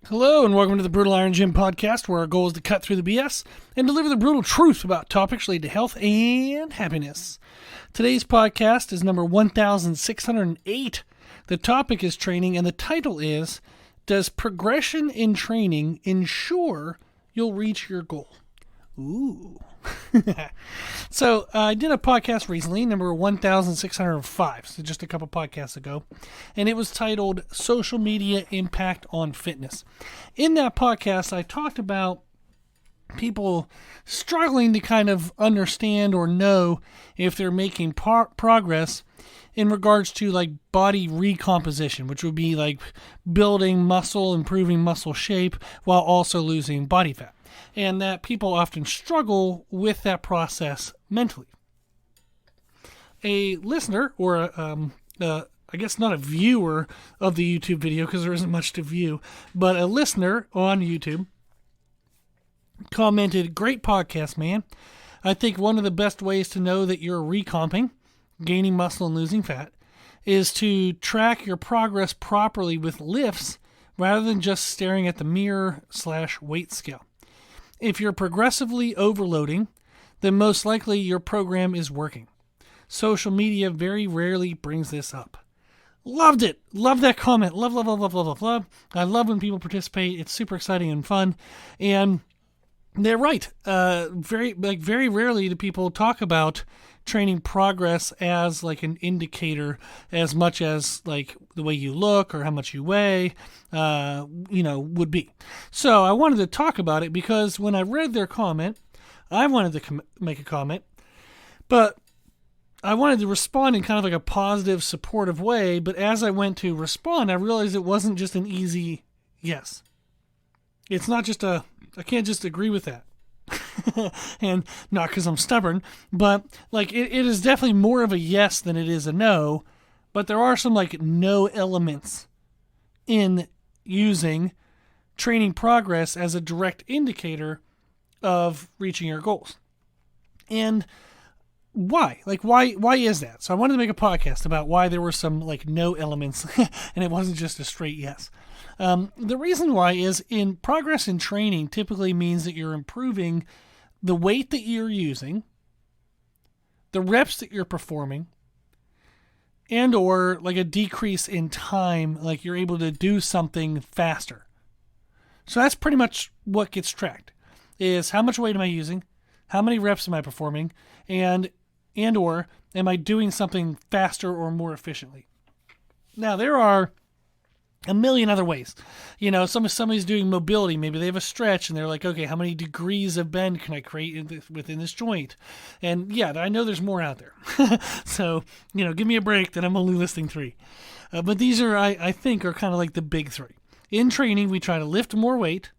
Hello and welcome to the Brutal Iron Gym podcast, where our goal is to cut through the BS and deliver the brutal truth about topics related to health and happiness. Today's podcast is number 1608. The topic is training, and the title is, Does Progression in Training Ensure You'll Reach Your Goal? Ooh. So I did a podcast recently, number 1605, so just a couple podcasts ago, and it was titled Social Media Impact on Fitness. In that podcast, I talked about people struggling to kind of understand or know if they're making progress in regards to like body recomposition, which would be like building muscle, improving muscle shape, while also losing body fat. And that people often struggle with that process mentally. A listener, or I guess not a viewer of the YouTube video because there isn't much to view, but a listener on YouTube commented, "Great podcast, man. I think one of the best ways to know that you're recomping, gaining muscle and losing fat, is to track your progress properly with lifts rather than just staring at the mirror/weight scale. If you're progressively overloading, then most likely your program is working. Social media very rarely brings this up." Loved it. Love that comment. Love. I love when people participate. It's super exciting and fun. And they're right. Very rarely do people talk about training progress as like an indicator as much as like the way you look or how much you weigh, would be. So I wanted to talk about it because when I read their comment, I wanted to make a comment, but I wanted to respond in kind of like a positive, supportive way. But as I went to respond, I realized it wasn't just an easy yes. It's not just I can't just agree with that. And not because I'm stubborn, but like it is definitely more of a yes than it is a no. But there are some like no elements in using training progress as a direct indicator of reaching your goals. And why? Like why is that? So I wanted to make a podcast about why there were some like no elements and it wasn't just a straight yes. The reason why is in progress in training typically means that you're improving the weight that you're using, the reps that you're performing, and or like a decrease in time, like you're able to do something faster. So that's pretty much what gets tracked, is how much weight am I using, how many reps am I performing, and or am I doing something faster or more efficiently. Now there are a million other ways. Somebody's doing mobility. Maybe they have a stretch and they're like, okay, how many degrees of bend can I create within this joint? And yeah, I know there's more out there. So, give me a break that I'm only listing 3. But these are, I think, are kind of like the big 3. In training, we try to lift more weight,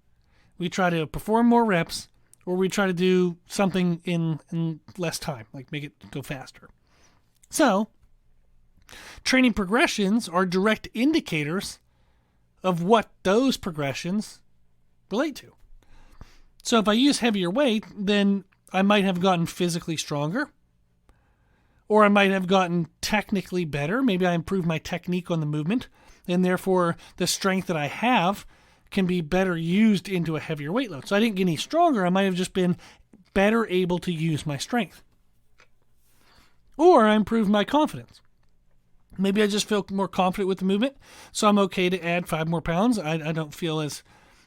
we try to perform more reps, or we try to do something in less time, like make it go faster. So, training progressions are direct indicators of what those progressions relate to. So if I use heavier weight, then I might have gotten physically stronger, or I might have gotten technically better. Maybe I improved my technique on the movement, and therefore the strength that I have can be better used into a heavier weight load. So I didn't get any stronger. I might have just been better able to use my strength. Or I improved my confidence. Maybe I just feel more confident with the movement, so I'm okay to add 5 more pounds. I don't feel as,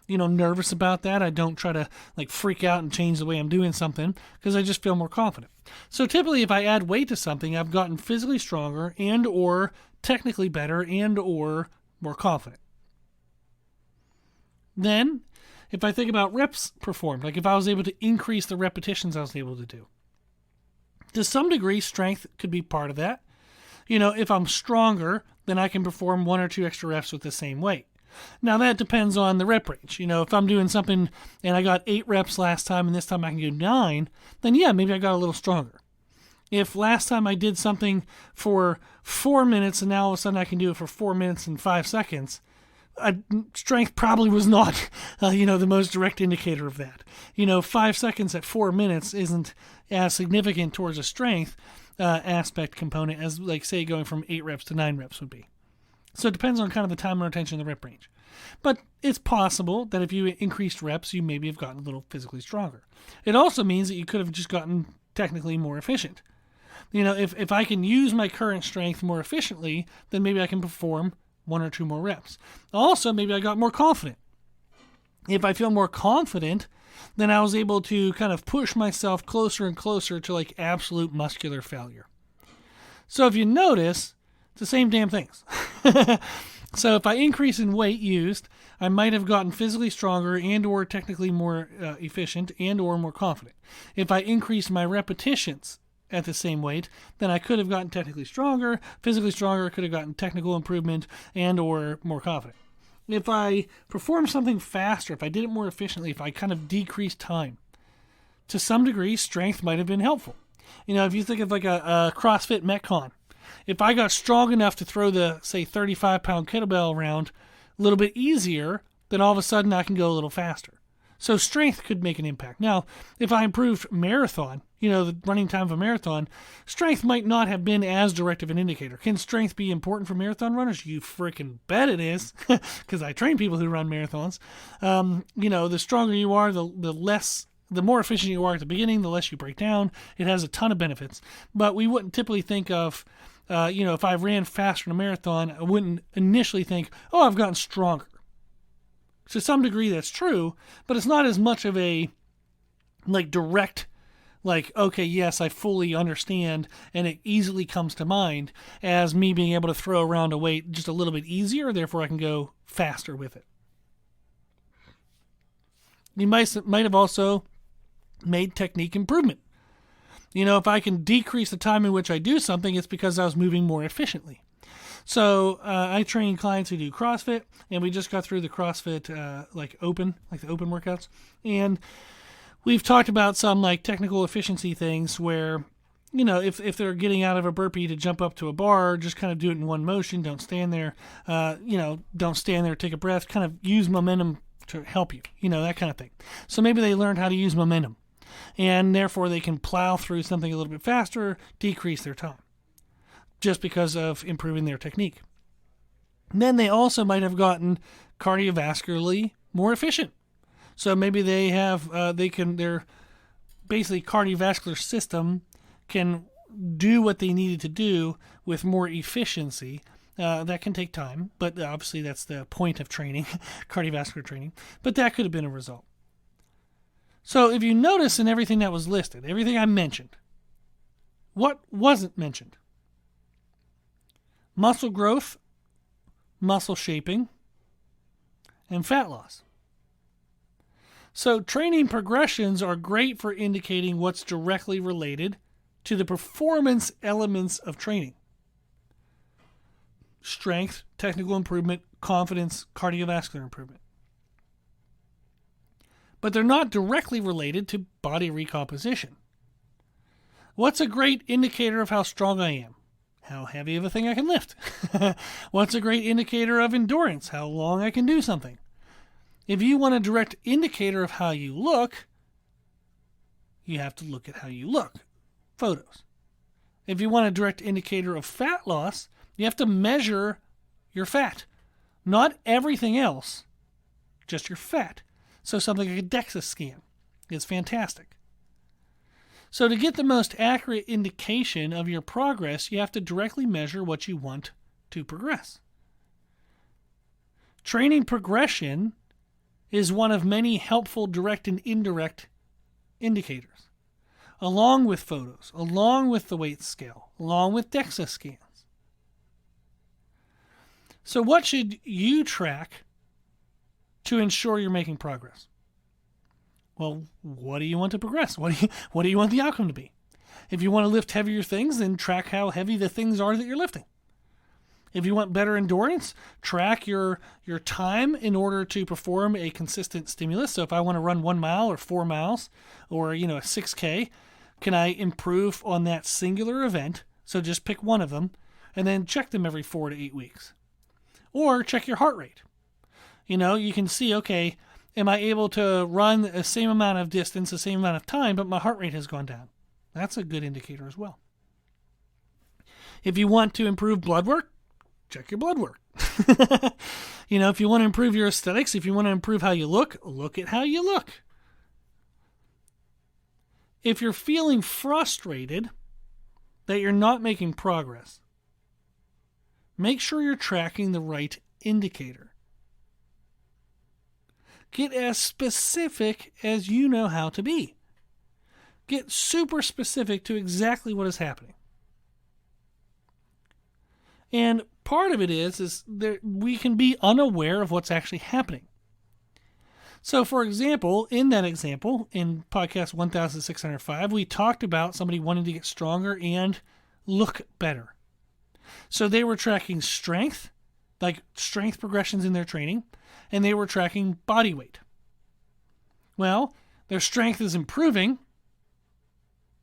nervous about that. I don't try to like freak out and change the way I'm doing something because I just feel more confident. So typically if I add weight to something, I've gotten physically stronger and or technically better and or more confident. Then if I think about reps performed, like if I was able to increase the repetitions I was able to do, to some degree, strength could be part of that. If I'm stronger, then I can perform 1 or 2 extra reps with the same weight. Now, that depends on the rep range. If I'm doing something and I got 8 reps last time and this time I can do 9, then yeah, maybe I got a little stronger. If last time I did something for 4 minutes and now all of a sudden I can do it for 4 minutes and 5 seconds, strength probably was not, the most direct indicator of that. 5 seconds at 4 minutes isn't as significant towards a strength aspect component as, like, say, going from 8 reps to 9 reps would be. So it depends on kind of the time and attention and the rep range. But it's possible that if you increased reps, you maybe have gotten a little physically stronger. It also means that you could have just gotten technically more efficient. If I can use my current strength more efficiently, then maybe I can perform one or two more reps. Also, maybe I got more confident. If I feel more confident, then I was able to kind of push myself closer and closer to like absolute muscular failure. So if you notice, it's the same damn things. So if I increase in weight used, I might have gotten physically stronger and or technically more efficient and or more confident. If I increase my repetitions at the same weight, then I could have gotten technically stronger, physically stronger, could have gotten technical improvement and or more confident. If I perform something faster, if I did it more efficiently, if I kind of decreased time, to some degree, strength might have been helpful. If you think of like a CrossFit Metcon, if I got strong enough to throw the, say, 35-pound kettlebell around a little bit easier, then all of a sudden I can go a little faster. So strength could make an impact. Now, if I improved marathon, the running time of a marathon, strength might not have been as direct of an indicator. Can strength be important for marathon runners? You freaking bet it is, because I train people who run marathons. The stronger you are, the more efficient you are at the beginning, the less you break down. It has a ton of benefits. But we wouldn't typically think of, if I ran faster in a marathon, I wouldn't initially think, oh, I've gotten stronger. To some degree, that's true, but it's not as much of a direct, okay, yes, I fully understand, and it easily comes to mind as me being able to throw around a weight just a little bit easier, therefore I can go faster with it. You might have also made technique improvement. If I can decrease the time in which I do something, it's because I was moving more efficiently. So I train clients who do CrossFit, and we just got through the CrossFit Open, the open workouts. And we've talked about some technical efficiency things where, if they're getting out of a burpee to jump up to a bar, just kind of do it in one motion. Don't stand there. Don't stand there, take a breath, kind of use momentum to help you, that kind of thing. So maybe they learned how to use momentum, and therefore they can plow through something a little bit faster, decrease their time, just because of improving their technique. And then they also might have gotten cardiovascularly more efficient. So maybe they have, their basically cardiovascular system can do what they needed to do with more efficiency. That can take time, but obviously that's the point of training, cardiovascular training. But that could have been a result. So if you notice in everything that was listed, everything I mentioned, what wasn't mentioned? Muscle growth, muscle shaping, and fat loss. So training progressions are great for indicating what's directly related to the performance elements of training. Strength, technical improvement, confidence, cardiovascular improvement. But they're not directly related to body recomposition. What's a great indicator of how strong I am? How heavy of a thing I can lift. What's a great indicator of endurance? How long I can do something. If you want a direct indicator of how you look, you have to look at how you look. Photos. If you want a direct indicator of fat loss, you have to measure your fat. Not everything else, just your fat. So something like a DEXA scan is fantastic. So to get the most accurate indication of your progress, you have to directly measure what you want to progress. Training progression is one of many helpful direct and indirect indicators, along with photos, along with the weight scale, along with DEXA scans. So what should you track to ensure you're making progress? Well, what do you want to progress? What do you want the outcome to be? If you want to lift heavier things, then track how heavy the things are that you're lifting. If you want better endurance, track your time in order to perform a consistent stimulus. So if I want to run 1 mile or 4 miles or a 6K, can I improve on that singular event? So just pick one of them and then check them every 4 to 8 weeks. Or check your heart rate. You can see, okay, am I able to run the same amount of distance, the same amount of time, but my heart rate has gone down? That's a good indicator as well. If you want to improve blood work, check your blood work. If you want to improve your aesthetics, if you want to improve how you look at how you look. If you're feeling frustrated that you're not making progress, make sure you're tracking the right indicator. Get as specific as you know how to be. Get super specific to exactly what is happening. And part of it is that we can be unaware of what's actually happening. So, for example, in that example, in podcast 1605, we talked about somebody wanting to get stronger and look better. So they were tracking strength, like strength progressions in their training, and they were tracking body weight. Well, their strength is improving,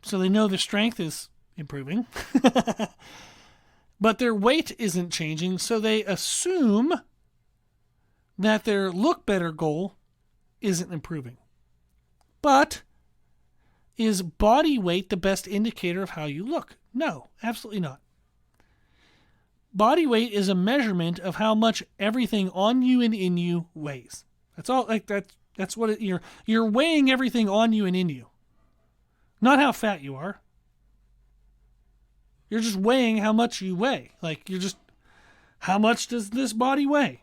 so they know their strength is improving. But their weight isn't changing, so they assume that their look better goal isn't improving. But is body weight the best indicator of how you look? No, absolutely not. Body weight is a measurement of how much everything on you and in you weighs. That's all. That's what you're weighing everything on you and in you, not how fat you are. You're just weighing how much you weigh. How much does this body weigh?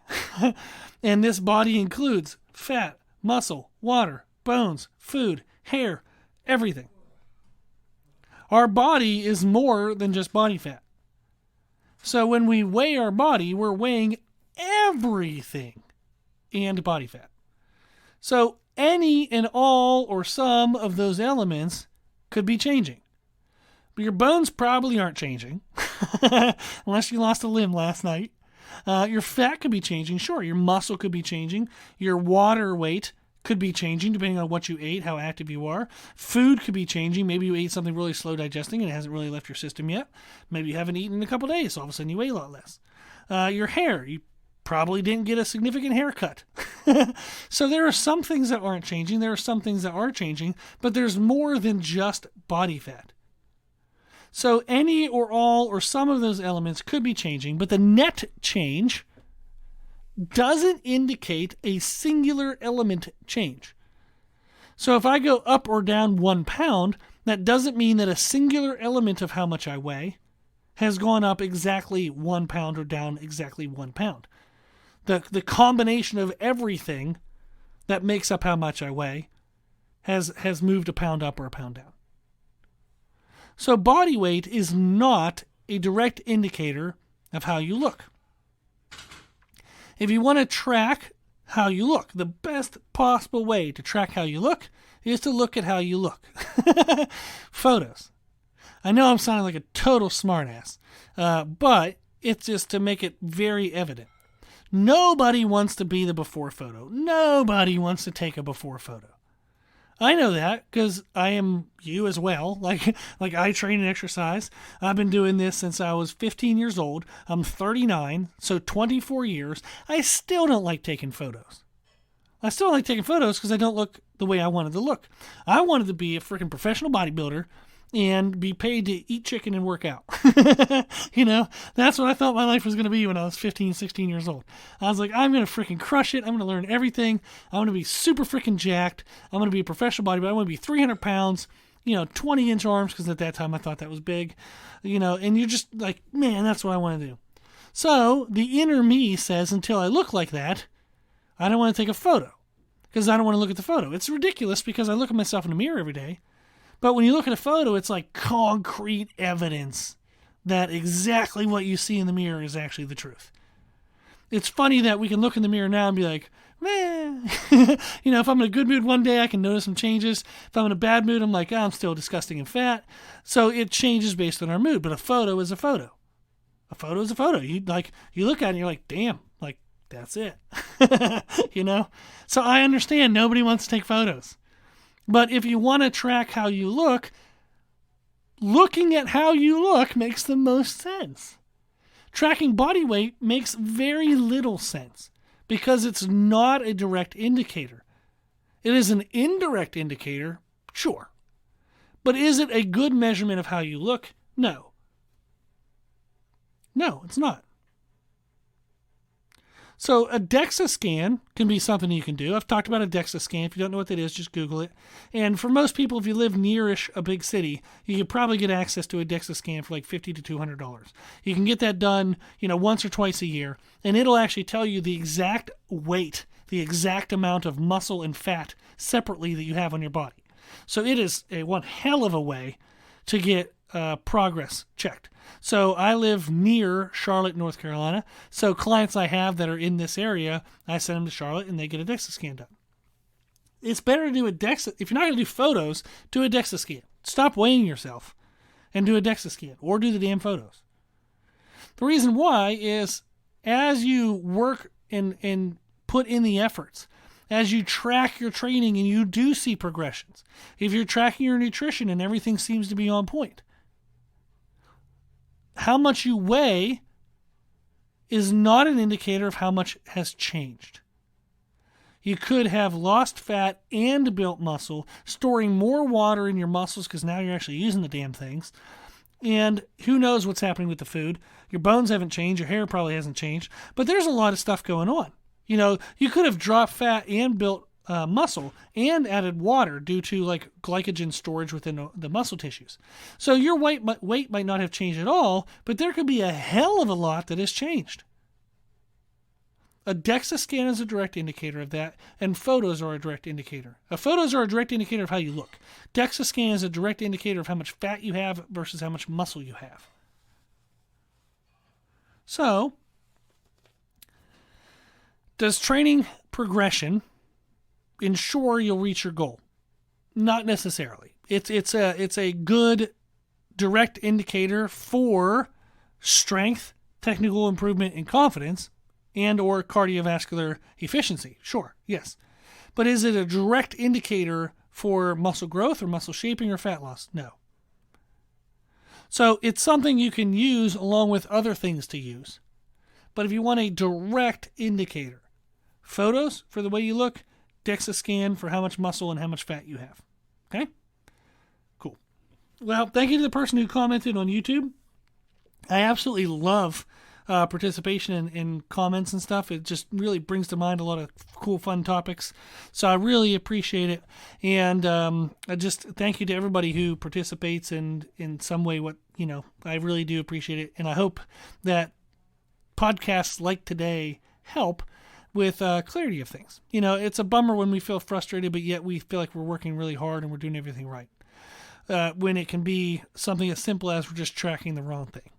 And this body includes fat, muscle, water, bones, food, hair, everything. Our body is more than just body fat. So when we weigh our body, we're weighing everything and body fat. So any and all or some of those elements could be changing. But your bones probably aren't changing, unless you lost a limb last night. Your fat could be changing, sure. Your muscle could be changing. Your water weight could be changing depending on what you ate, how active you are. Food could be changing. Maybe you ate something really slow digesting and it hasn't really left your system yet. Maybe you haven't eaten in a couple days, so all of a sudden you weigh a lot less. Your hair, you probably didn't get a significant haircut. So there are some things that aren't changing. There are some things that are changing, but there's more than just body fat. So any or all or some of those elements could be changing, but the net change doesn't indicate a singular element change. So if I go up or down 1 pound, that doesn't mean that a singular element of how much I weigh has gone up exactly 1 pound or down exactly 1 pound. The combination of everything that makes up how much I weigh has moved a pound up or a pound down. So body weight is not a direct indicator of how you look. If you want to track how you look, the best possible way to track how you look is to look at how you look. Photos. I know I'm sounding like a total smartass, but it's just to make it very evident. Nobody wants to be the before photo. Nobody wants to take a before photo. I know that because I am you as well. Like I train and exercise. I've been doing this since I was 15 years old. I'm 39, so 24 years. I still don't like taking photos. I still like taking photos because I don't look the way I wanted to look. I wanted to be a freaking professional bodybuilder and be paid to eat chicken and work out. That's what I thought my life was going to be when I was 15, 16 years old. I was like, I'm going to freaking crush it. I'm going to learn everything. I'm going to be super freaking jacked. I'm going to be a professional bodybuilder. I want to be 300 pounds, 20-inch arms, because at that time I thought that was big, and you're just like, man, that's what I want to do. So the inner me says, until I look like that, I don't want to take a photo because I don't want to look at the photo. It's ridiculous because I look at myself in the mirror every day. But when you look at a photo, it's like concrete evidence that exactly what you see in the mirror is actually the truth. It's funny that we can look in the mirror now and be like, man, if I'm in a good mood one day, I can notice some changes. If I'm in a bad mood, I'm like, I'm still disgusting and fat. So it changes based on our mood. But a photo is a photo. A photo is a photo. You look at it and you're like, damn, like that's it. So I understand nobody wants to take photos. But if you want to track how you look, looking at how you look makes the most sense. Tracking body weight makes very little sense because it's not a direct indicator. It is an indirect indicator, sure. But is it a good measurement of how you look? No. No, it's not. So a DEXA scan can be something you can do. I've talked about a DEXA scan. If you don't know what that is, just Google it. And for most people, if you live nearish a big city, you could probably get access to a DEXA scan for like $50 to $200. You can get that done, once or twice a year, and it'll actually tell you the exact weight, the exact amount of muscle and fat separately that you have on your body. So it is one hell of a way to get progress checked. So I live near Charlotte, North Carolina. So clients I have that are in this area, I send them to Charlotte and they get a DEXA scan done. It's better to do a DEXA. If you're not going to do photos, do a DEXA scan. Stop weighing yourself and do a DEXA scan or do the damn photos. The reason why is as you work and put in the efforts, as you track your training and you do see progressions, if you're tracking your nutrition and everything seems to be on point, how much you weigh is not an indicator of how much has changed. You could have lost fat and built muscle, storing more water in your muscles because now you're actually using the damn things. And who knows what's happening with the food. Your bones haven't changed. Your hair probably hasn't changed. But there's a lot of stuff going on. You could have dropped fat and built muscle and added water due to like glycogen storage within the muscle tissues. So your weight might not have changed at all, but there could be a hell of a lot that has changed. A DEXA scan is a direct indicator of that, and photos are a direct indicator. Photos are a direct indicator of how you look. DEXA scan is a direct indicator of how much fat you have versus how much muscle you have. So, does training progression ensure you'll reach your goal? Not necessarily. It's a good direct indicator for strength, technical improvement, and confidence, and or cardiovascular efficiency. Sure, yes. But is it a direct indicator for muscle growth or muscle shaping or fat loss? No. So it's something you can use along with other things to use. But if you want a direct indicator, photos for the way you look, DEXA scan for how much muscle and how much fat you have. Okay? Cool. Well, thank you to the person who commented on YouTube. I absolutely love participation in comments and stuff. It just really brings to mind a lot of cool, fun topics. So I really appreciate it. And I just thank you to everybody who participates in some way. I really do appreciate it. And I hope that podcasts like today help with clarity of things. It's a bummer when we feel frustrated, but yet we feel like we're working really hard and we're doing everything right. When it can be something as simple as we're just tracking the wrong thing.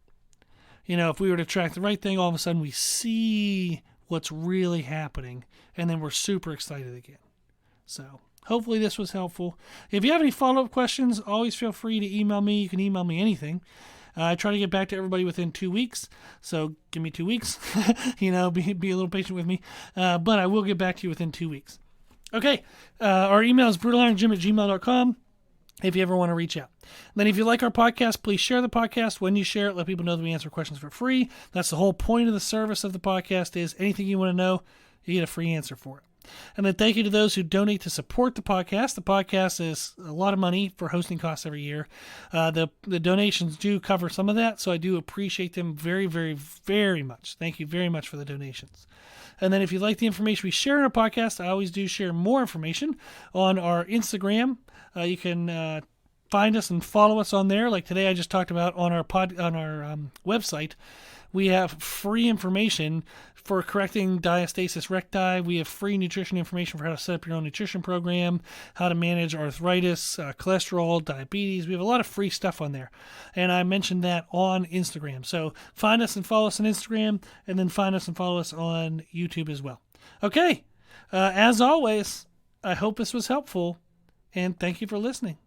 If we were to track the right thing, all of a sudden we see what's really happening, and then we're super excited again. So hopefully this was helpful. If you have any follow-up questions, always feel free to email me. You can email me anything. I try to get back to everybody within 2 weeks, so give me 2 weeks. Be a little patient with me, but I will get back to you within 2 weeks. Okay, our email is brutalironjim@gmail.com if you ever want to reach out. Then if you like our podcast, please share the podcast. When you share it, let people know that we answer questions for free. That's the whole point of the service of the podcast is anything you want to know, you get a free answer for it. And then thank you to those who donate to support the podcast. The podcast is a lot of money for hosting costs every year. The donations do cover some of that, so I do appreciate them very, very, very much. Thank you very much for the donations. And then if you like the information we share in our podcast, I always do share more information on our Instagram. You can find us and follow us on there. Like today I just talked about on our website. We have free information for correcting diastasis recti. We have free nutrition information for how to set up your own nutrition program, how to manage arthritis, cholesterol, diabetes. We have a lot of free stuff on there. And I mentioned that on Instagram. So find us and follow us on Instagram, and then find us and follow us on YouTube as well. Okay. As always, I hope this was helpful, and thank you for listening.